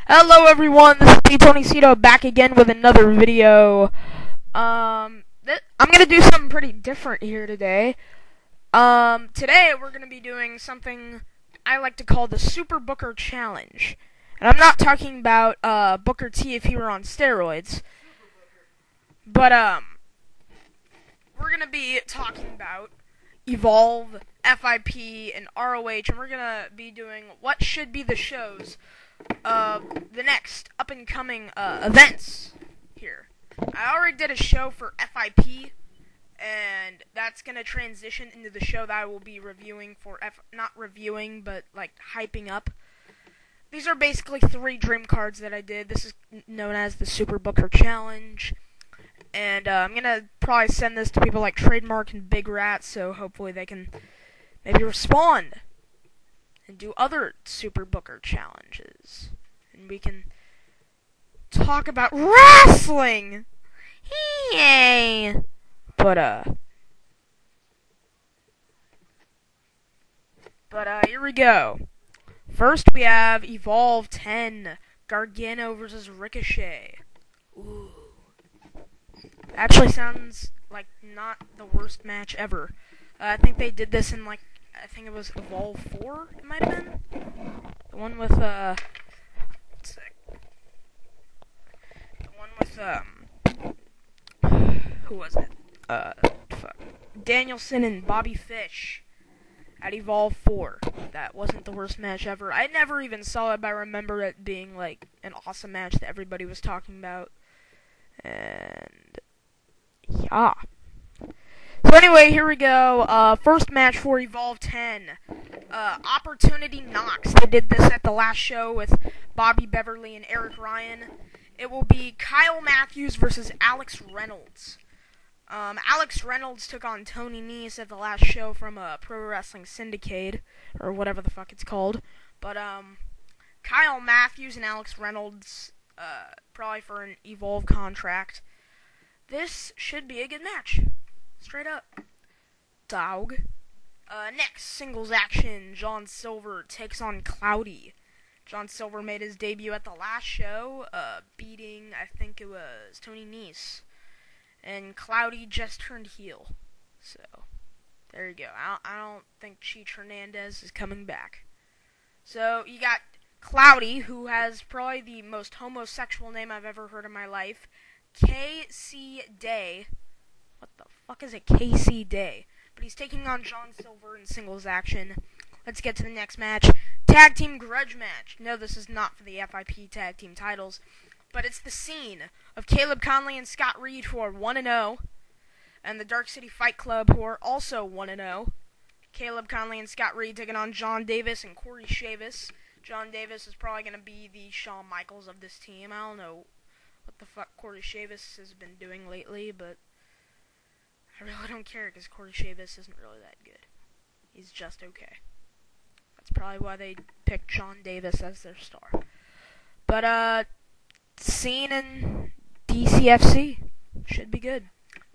Hello everyone, this is Tony Cito back again with another video. I'm gonna do something pretty different here today. Today we're gonna be doing something I like to call the Super Booker Challenge. And I'm not talking about Booker T if he were on steroids. But we're gonna be talking about Evolve, FIP, and ROH, and we're gonna be doing what should be the shows the next up-and-coming events here. I already did a show for FIP, and that's going to transition into the show that I will be reviewing for not reviewing, but like hyping up. These are basically 3 dream cards that I did. This is known as the Super Booker Challenge, and I'm going to probably send this to people like Trademark and Big Rat, so hopefully they can maybe respond and do other Super Booker challenges. And we can talk about wrestling! Yay! But here we go. First we have Evolve 10, Gargano versus Ricochet. Ooh. Actually sounds like not the worst match ever. I think they did this in I think it was Evolve 4, it might have been? The one with, who was it? Danielson and Bobby Fish at Evolve 4. That wasn't the worst match ever. I never even saw it, but I remember it being, like, an awesome match that everybody was talking about. And, yeah. So anyway, here we go. First match for Evolve 10. Opportunity Knox. They did this at the last show with Bobby Beverly and Eric Ryan. It will be Kyle Matthews versus Alex Reynolds. Alex Reynolds took on Tony Nese at the last show from Pro Wrestling Syndicate, or whatever the fuck it's called. But Kyle Matthews and Alex Reynolds, probably for an Evolve contract. This should be a good match. Straight up. Dog. Next, singles action. John Silver takes on Cloudy. John Silver made his debut at the last show, beating, I think it was, Tony Nese. And Cloudy just turned heel. So, there you go. I don't think Cheech Hernandez is coming back. So, you got Cloudy, who has probably the most homosexual name I've ever heard in my life. KC Day. What the fuck is a KC Day? But he's taking on John Silver in singles action. Let's get to the next match. Tag Team Grudge match. No, this is not for the FIP Tag Team titles, but it's the scene of Caleb Conley and Scott Reed, who are 1-0, and the Dark City Fight Club, who are also 1-0. Caleb Conley and Scott Reed taking on John Davis and Corey Shavis. John Davis is probably going to be the Shawn Michaels of this team. I don't know what the fuck Corey Shavis has been doing lately, but I really don't care because Corey Shavis isn't really that good. He's just okay. That's probably why they picked John Davis as their star. But, scene in DCFC should be good.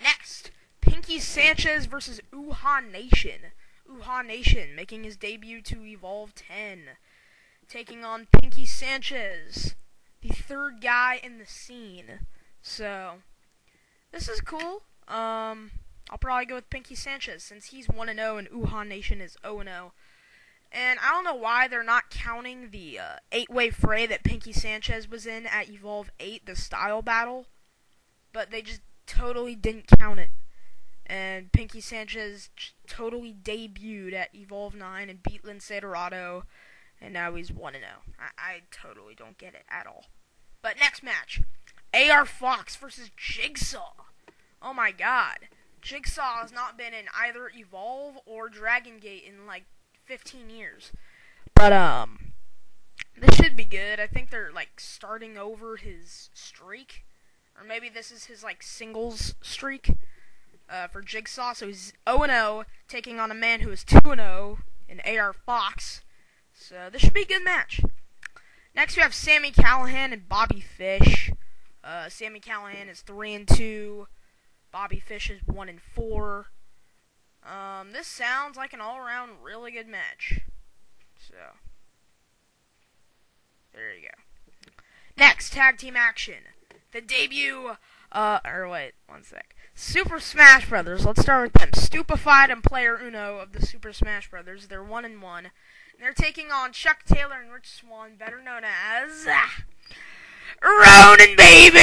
Next, Pinky Sanchez versus Uhaa Nation. Uhaa Nation making his debut to Evolve 10. Taking on Pinky Sanchez, the third guy in the scene. So, this is cool. I'll probably go with Pinky Sanchez since he's 1-0 and Uhaa Nation is 0-0. And I don't know why they're not counting the 8-way fray that Pinky Sanchez was in at Evolve 8, the style battle. But they just totally didn't count it. And Pinky Sanchez totally debuted at Evolve 9 and beat Lince Dorado. And now he's 1-0. I totally don't get it at all. But next match. AR Fox versus Jigsaw. Oh my god. Jigsaw has not been in either Evolve or Dragon Gate in 15 years. But, this should be good. I think they're, starting over his streak. Or maybe this is his, singles streak, for Jigsaw. So he's 0-0, taking on a man who is 2-0 in AR Fox. So this should be a good match. Next we have Sami Callihan and Bobby Fish. Sami Callihan is 3-2. Bobby Fish is 1-4. This sounds like an all-around really good match. So, there you go. Next, tag team action. The debut, one sec. Super Smash Brothers. Let's start with them. Stupefied and Player Uno of the Super Smash Brothers. They're 1-1. They're taking on Chuck Taylor and Rich Swann, better known as Ronin, baby!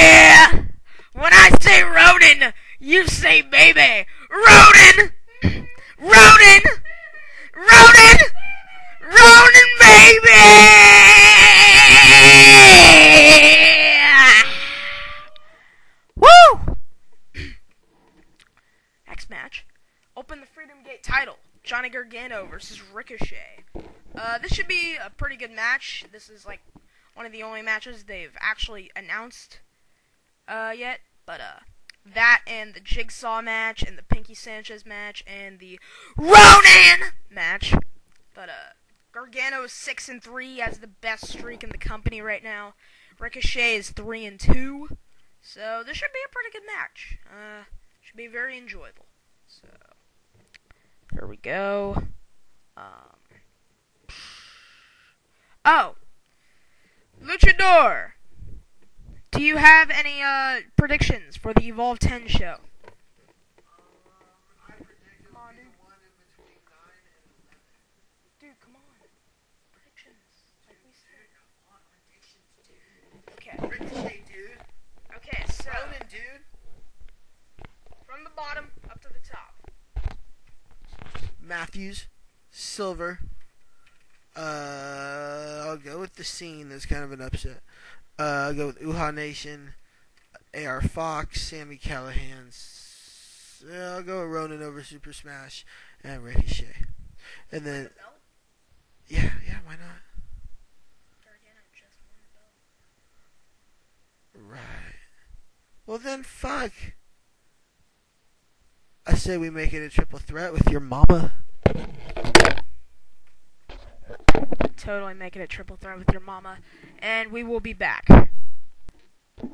When I say Ronin, you say baby. Ronin! Ronin! Ronin! Ronin, baby! Woo! Next match. Open the Freedom Gate title. Johnny Gargano versus Ricochet. This should be a pretty good match. This is like one of the only matches they've actually announced yet. But that and the Jigsaw match and the Pinky Sanchez match and the Ronin match. But Gargano is 6-3, has the best streak in the company right now. Ricochet is 3-2. So this should be a pretty good match. Should be very enjoyable. So there we go. Luchador, do you have any predictions for the Evolve 10 show? I predicted one in between 9 and 11. Dude, come on. Predictions. Like we said. Okay. Ricochet, dude. Okay, so Ronin, dude. from the bottom up to the top. Matthews, Silver. I'll go with the Scene. That's kind of an upset. I'll go with Uhaa Nation, AR Fox, Sami Callihan. I'll go with Ronin over Super Smash and Ricochet. And then, yeah, why not? Right. Well then, fuck. I say we make it a triple threat with your mama. Totally making a triple threat with your mama. And we will be back.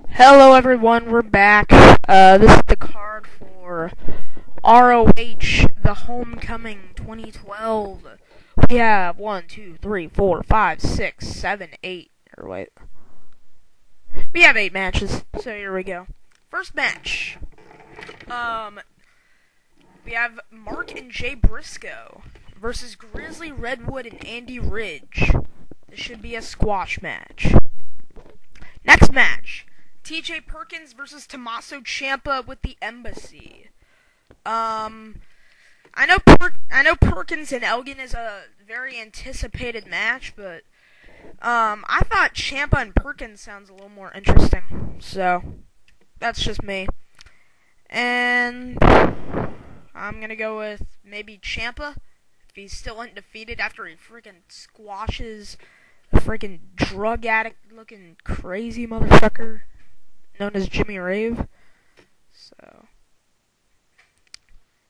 Hello everyone, we're back. This is the card for ROH The Homecoming 2012. We have 1, 2, 3, 4, 5, 6, 7, 8. Or wait. We have 8 matches, so here we go. First match. We have Mark and Jay Briscoe versus Grizzly Redwood and Andy Ridge. This should be a squash match. Next match. TJ Perkins versus Tommaso Ciampa with the Embassy. I know Perkins and Elgin is a very anticipated match, but I thought Ciampa and Perkins sounds a little more interesting. So that's just me. And I'm gonna go with maybe Ciampa if he's still undefeated after he freaking squashes a freaking drug addict looking crazy motherfucker known as Jimmy Rave. So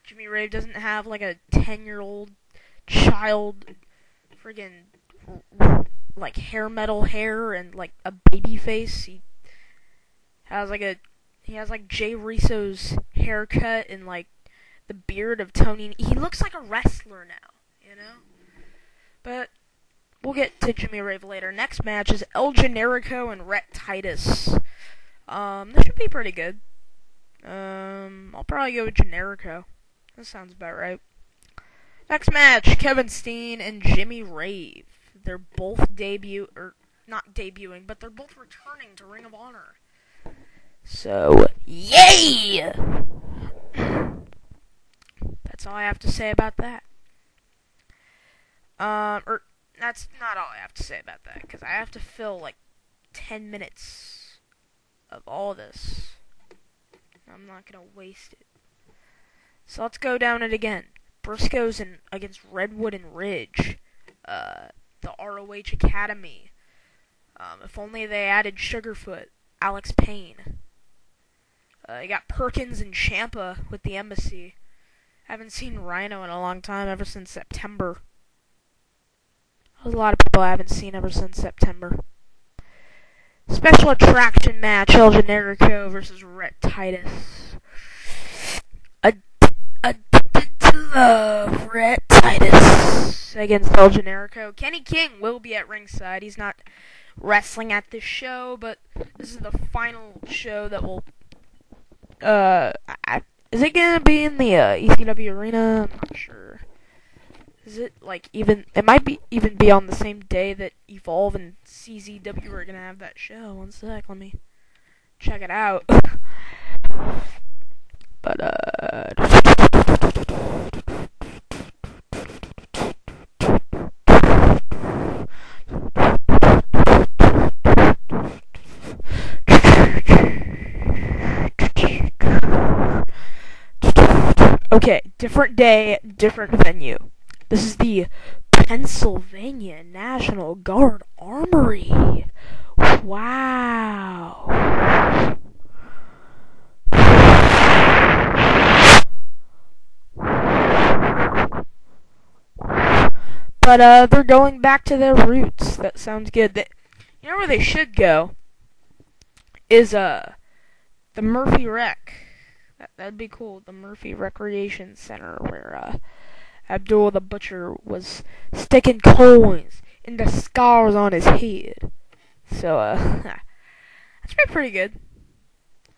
Jimmy Rave doesn't have like a 10-year-old child friggin' like hair metal hair and like a baby face. He has like Jay Rizzo's haircut and like the beard of Tony. He looks like a wrestler now, you know? But we'll get to Jimmy Rave later. Next match is El Generico and Rhett Titus. This should be pretty good. I'll probably go with Generico. That sounds about right. Next match, Kevin Steen and Jimmy Rave. They're both not debuting, but they're both returning to Ring of Honor. So, yay! That's all I have to say about that. That's not all I have to say about that, because I have to fill like 10 minutes of all this. I'm not gonna waste it. So let's go down it again. Briscoe's against Redwood and Ridge. The ROH Academy. If only they added Sugarfoot, Alex Payne. You got Perkins and Ciampa with the Embassy. Haven't seen Rhino in a long time, ever since September. There's a lot of people I haven't seen ever since September. Special attraction match, El Generico versus Rhett Titus. Addicted to love, Rhett Titus against El Generico. Kenny King will be at ringside. He's not wrestling at this show, but this is the final show that will. Is it gonna be in the ECW arena? I'm not sure. Is it like even? It might be even be on the same day that Evolve and CZW are gonna have that show. One sec, let me check it out. But okay, different day, different venue. This is the Pennsylvania National Guard Armory. Wow. But they're going back to their roots. That sounds good. You know where they should go is the Murphy Rec. That'd be cool. The Murphy Recreation Center, where Abdul the Butcher was sticking coins in the scars on his head. So that's pretty good.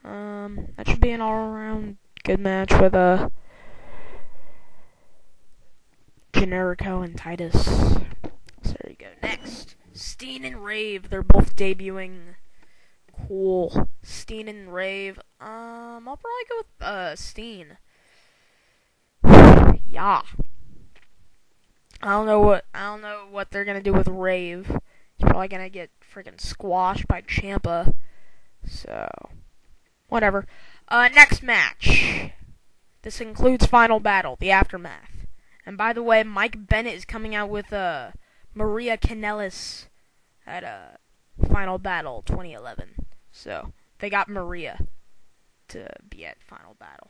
That should be an all-around good match with Generico and Titus. So there you go. Next, Steen and Rave. They're both debuting. Cool. Steen and Rave. I'll probably go with Steen. Yeah. I don't know what they're gonna do with Rave. He's probably gonna get freaking squashed by Ciampa. So whatever. Next match. This includes Final Battle, the Aftermath. And by the way, Mike Bennett is coming out with Maria Kanellis at Final Battle 2011. So they got Maria to be at Final Battle.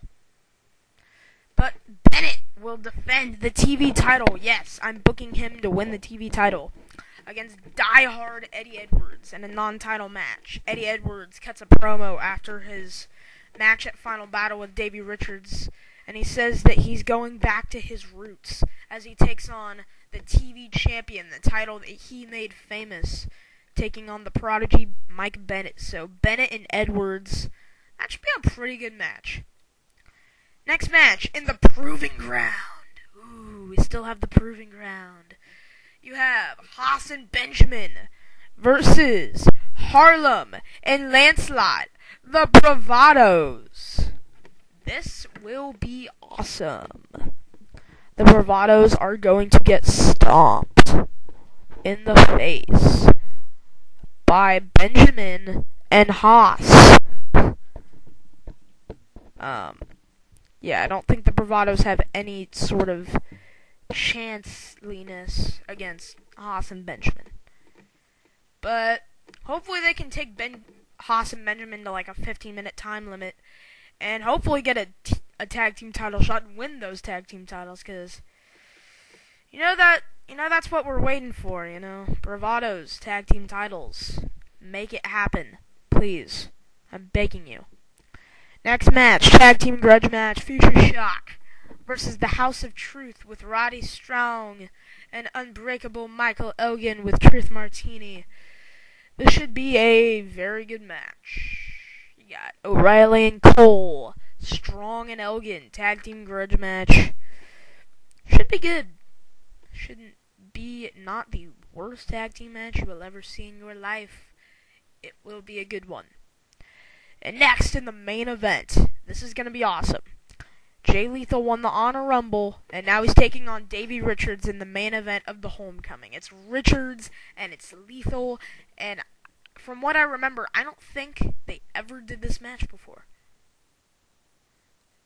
But Bennett will defend the TV title. Yes, I'm booking him to win the TV title against diehard Eddie Edwards in a non-title match. Eddie Edwards cuts a promo after his match at Final Battle with Davey Richards, and he says that he's going back to his roots as he takes on the TV champion, the title that he made famous, taking on the prodigy Mike Bennett. So Bennett and Edwards, that should be a pretty good match. Next match, in the Proving Ground. Ooh, we still have the Proving Ground. You have Haas and Benjamin versus Harlem and Lancelot, the Bravados. This will be awesome. The Bravados are going to get stomped in the face by Benjamin and Haas. Yeah, I don't think the Bravados have any sort of chanceliness against Haas and Benjamin. But hopefully they can take Haas and Benjamin to like a 15-minute time limit, and hopefully get a tag team title shot and win those tag team titles, because that's what we're waiting for. Bravados tag team titles. Make it happen, please. I'm begging you. Next match, tag team grudge match, Future Shock versus the House of Truth with Roddy Strong and Unbreakable Michael Elgin with Truth Martini. This should be a very good match. You got O'Reilly and Cole, Strong and Elgin, tag team grudge match. Should be good. Shouldn't be not the worst tag team match you will ever see in your life. It will be a good one. And next in the main event, this is going to be awesome. Jay Lethal won the Honor Rumble, and now he's taking on Davey Richards in the main event of the Homecoming. It's Richards, and it's Lethal, and from what I remember, I don't think they ever did this match before.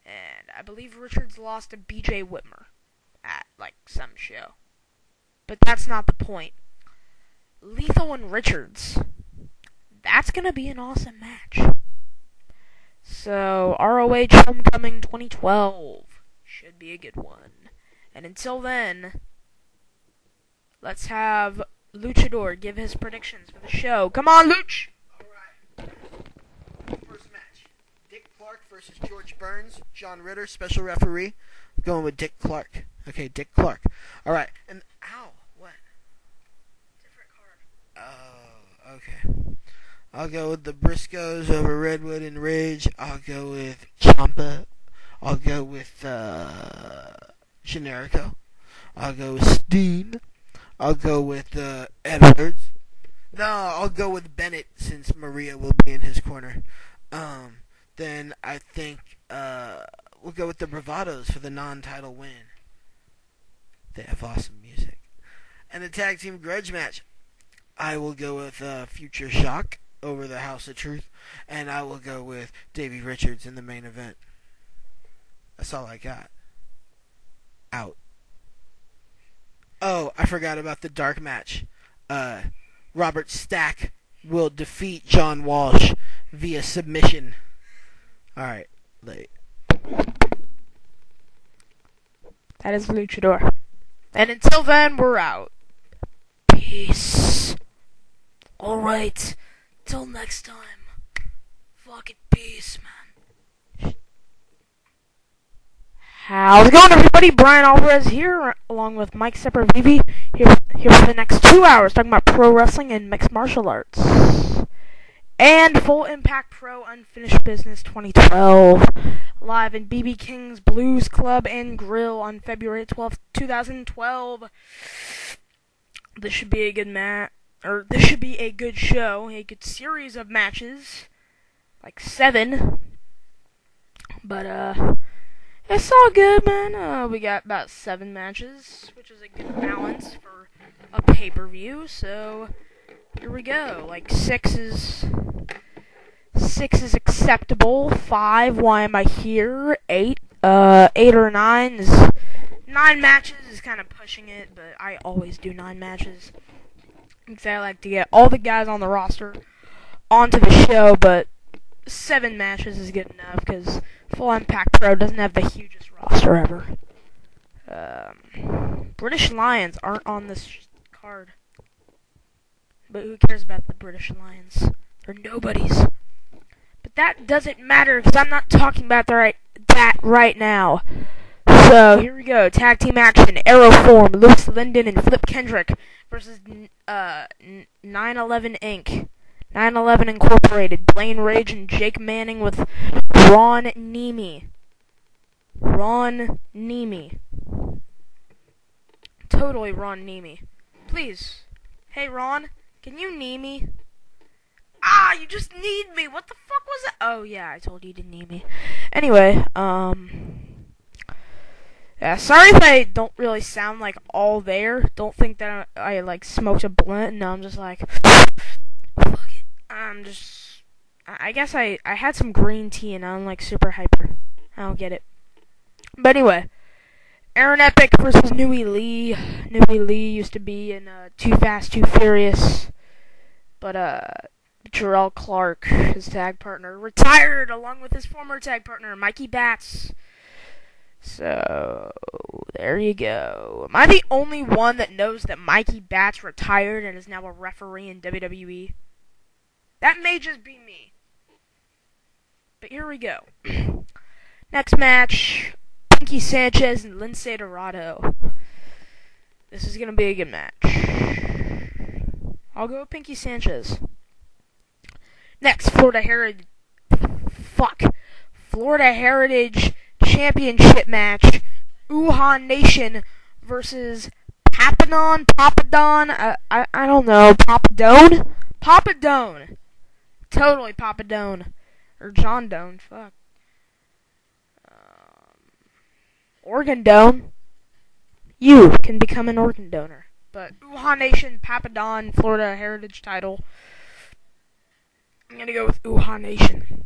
And I believe Richards lost to BJ Whitmer at, some show. But that's not the point. Lethal and Richards, that's going to be an awesome match. So, ROH Homecoming 2012 should be a good one. And until then, let's have Luchador give his predictions for the show. Come on, Luch! Alright. First match. Dick Clark versus George Burns. John Ritter, special referee. I'm going with Dick Clark. Okay, Dick Clark. Alright. And, ow, what? Different card. Oh, Okay. I'll go with the Briscoes over Redwood and Ridge. I'll go with Ciampa. I'll go with Generico. I'll go with Steen. I'll go with Edwards. No, I'll go with Bennett since Maria will be in his corner. Then I think we'll go with the Bravados for the non-title win. They have awesome music. And the tag team grudge match, I will go with Future Shock over the House of Truth, and I will go with Davey Richards in the main event. That's all I got. Out. Oh, I forgot about the dark match. Robert Stack will defeat John Walsh via submission. Alright, late. That is Luchador. And until then, we're out. Peace. Alright. Till next time. Fucking peace, man. How's it going, everybody? Brian Alvarez here, along with Mike Sempervive, here for the next 2 hours, talking about pro wrestling and mixed martial arts. And Full Impact Pro Unfinished Business 2012, live in BB King's Blues Club and Grill on February 12th, 2012. This should be a good this should be a good show, a good series of matches, like 7. But it's all good, man. We got about 7 matches, which is a good balance for a pay-per-view. So here we go. Like 6 is acceptable. 5, why am I here? 8 or 9 is 9 matches is kind of pushing it, but I always do 9 matches because I like to get all the guys on the roster onto the show. But 7 matches is good enough because Full Impact Pro doesn't have the hugest roster ever. British Lions aren't on this card, but who cares about the British Lions? They're nobodies. But that doesn't matter because I'm not talking about that right now. So here we go. Tag team action. Arrow Form, Lewis Linden and Flip Kendrick versus 911 Inc. 911 Incorporated, Blaine Rage and Jake Manning with Ron Nemi. Ron Nemi. Totally Ron Nemi. Please. Hey Ron, can you knee me? Ah, you just kneed me. What the fuck was that? Oh yeah, I told you to knee me. Anyway, yeah, sorry if I don't really sound like all there. Don't think that I like smoked a blunt. No, I'm just like, fuck it. I guess I had some green tea and I'm like super hyper. I don't get it. But anyway, Aaron Epic versus Nui Lee. Nui Lee used to be in Too Fast, Too Furious. But Jarrell Clark, his tag partner, retired along with his former tag partner, Mikey Batts. So, there you go. Am I the only one that knows that Mikey Batts retired and is now a referee in WWE? That may just be me. But here we go. Next match, Pinky Sanchez and Lince Dorado. This is going to be a good match. I'll go with Pinky Sanchez. Next, Florida Heritage Championship match. Uhaa Nation versus Papadon. I don't know. Papadone. Totally Papadone. Or John Doan. Fuck. Organ Dome. You can become an organ donor. But Uhaa Nation, Papadon, Florida Heritage title. I'm gonna go with Uhaa Nation.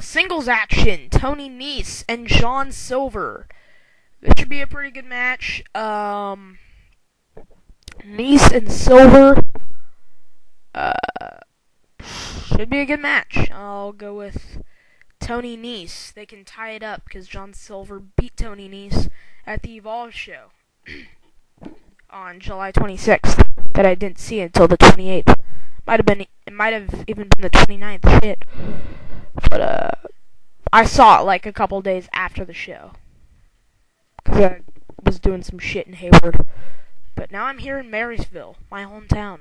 Singles action, Tony Nese and John Silver. This should be a pretty good match. Nese and Silver should be a good match. I'll go with Tony Nese. They can tie it up because John Silver beat Tony Nese at the Evolve show on July 26th that I didn't see until the 28th. It might have even been the 29th. Shit. But I saw it like a couple days after the show because I was doing some shit in Hayward. But now I'm here in Marysville, my hometown.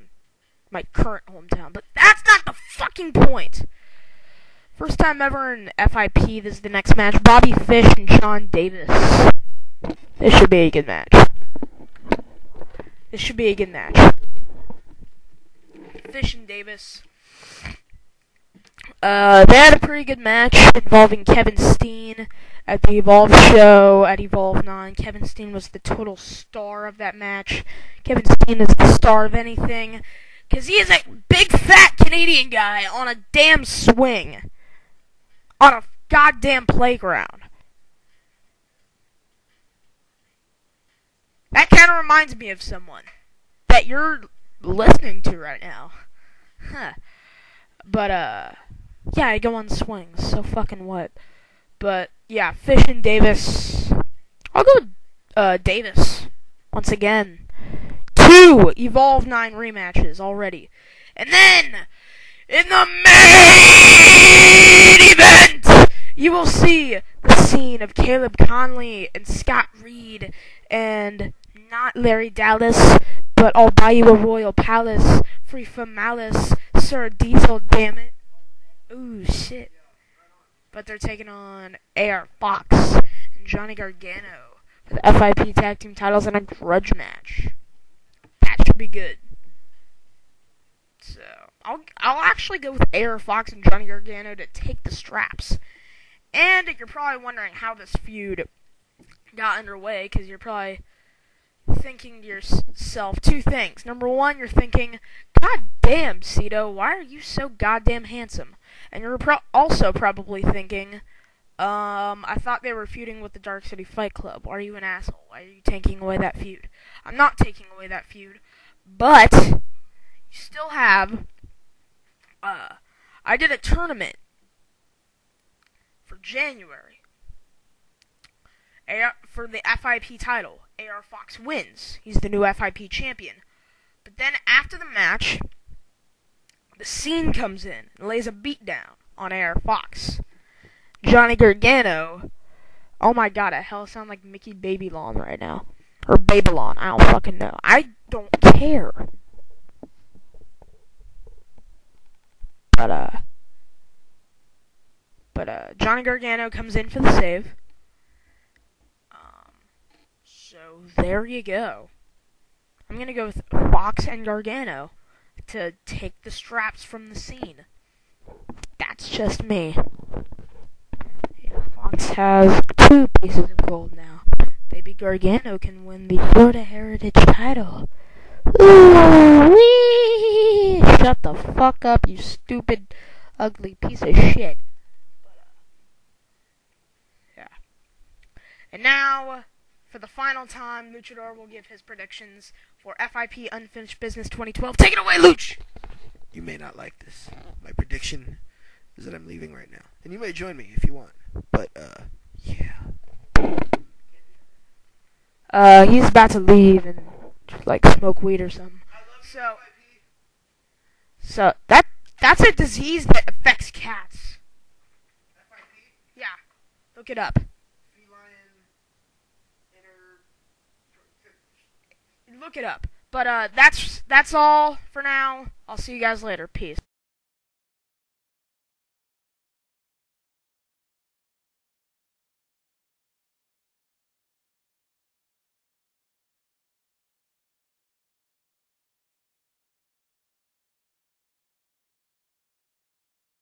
My current hometown. But that's not the fucking point! First time ever in FIP, this is the next match. Bobby Fish and Sean Davis. This should be a good match. This should be a good match. Fish and Davis. They had a pretty good match involving Kevin Steen at the Evolve show at Evolve 9. Kevin Steen was the total star of that match. Kevin Steen is the star of anything, because he is a big fat Canadian guy on a damn swing. On a goddamn playground. That kind of reminds me of someone that you're listening to right now. Huh. But, yeah, I go on swings, so fucking what. But, yeah, Fish and Davis. I'll go with, Davis. Once again. 2 Evolve 9 rematches already. And then, in the main event, you will see the scene of Caleb Conley and Scott Reed and not Larry Dallas, but I'll buy you a Royal Palace, free from malice, Sir Diesel, damn it. Ooh, shit. But they're taking on AR Fox and Johnny Gargano for the FIP Tag Team titles in a grudge match. That should be good. So, I'll actually go with AR Fox and Johnny Gargano to take the straps. And you're probably wondering how this feud got underway, because you're probably thinking to yourself 2 things. Number 1, you're thinking, God damn, Cito, why are you so goddamn handsome? And you're also probably thinking, I thought they were feuding with the Dark City Fight Club. Are you an asshole? Why are you taking away that feud? I'm not taking away that feud, but you still have, I did a tournament for January for the FIP title. AR Fox wins. He's the new FIP champion. But then after the match, the Scene comes in and lays a beatdown on AR Fox. Johnny Gargano, oh my god, I hell sound like Mickey Babylon right now. Or Babylon, I don't fucking know. I don't care. But Johnny Gargano comes in for the save. So there you go. I'm gonna go with Fox and Gargano to take the straps from the Scene. That's just me. Yeah, Fox has 2 pieces of gold now. Baby Gargano can win the Florida Heritage title. Ooh-wee! Shut the fuck up, you stupid, ugly piece of shit. Yeah. And now, for the final time, Luchador will give his predictions for FIP Unfinished Business 2012. Take it away, Luch! You may not like this. My prediction is that I'm leaving right now. And you may join me if you want. But, yeah. He's about to leave and just, like, smoke weed or something. So that's a disease that affects cats. Yeah. Look it up. Look it up. But that's all for now. I'll see you guys later. Peace.